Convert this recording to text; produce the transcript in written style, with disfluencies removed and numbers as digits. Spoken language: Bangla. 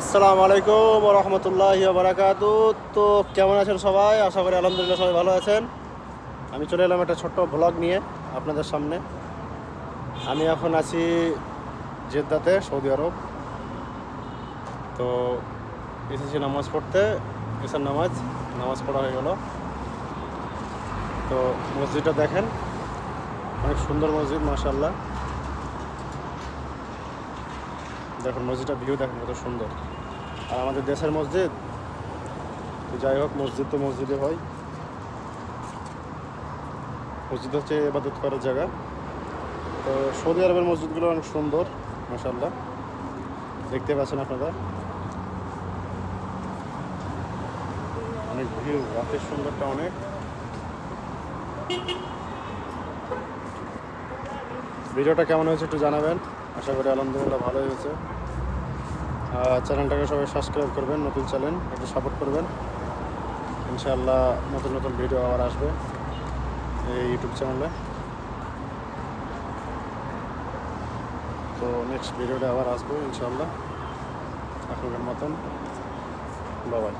আসসালামু আলাইকুম ওয়া রাহমাতুল্লাহি ওয়া বারাকাতুহু। তো কেমন আছেন সবাই? আশা করি আলহামদুলিল্লাহ সবাই ভালো আছেন। আমি চলে এলাম একটা ছোট্ট ভ্লগ নিয়ে আপনাদের সামনে। আমি এখন আছি জেদ্দাতে, সৌদি আরব। তো এসেছি নামাজ পড়তে, এসার নামাজ পড়া হয়ে গেল। তো মসজিদটা দেখেন, অনেক সুন্দর মসজিদ মাশাআল্লাহ। দেখুন মসজিদটা ভিউ দেখেন কত সুন্দর। আর আমাদের দেশের মসজিদ, তো যাই হোক মসজিদ তো মসজিদে হয়। মসজিদ হচ্ছে ইবাদত করার জায়গা। তো সৌদি আরবের মসজিদগুলো অনেক সুন্দর মাশাআল্লাহ, দেখতে পাচ্ছেন আপনারা। অনেক ভিউ, রাতের সুন্দরটা অনেক। ভিডিওটা কেমন হয়েছে একটু জানাবেন। আশা করি আলহামদুলিল্লাহ ভালোই হয়েছে। চ্যানেলটাকে সবাই সাবস্ক্রাইব করবেন, নতুন চ্যানেল একটু সাপোর্ট করবেন। ইনশাআল্লাহ নতুন নতুন ভিডিও আবার আসবে এই ইউটিউব চ্যানেলে। তো নেক্সট ভিডিওটা আবার আসবো ইনশাআল্লাহ। এখনকার মতন বাই বাই।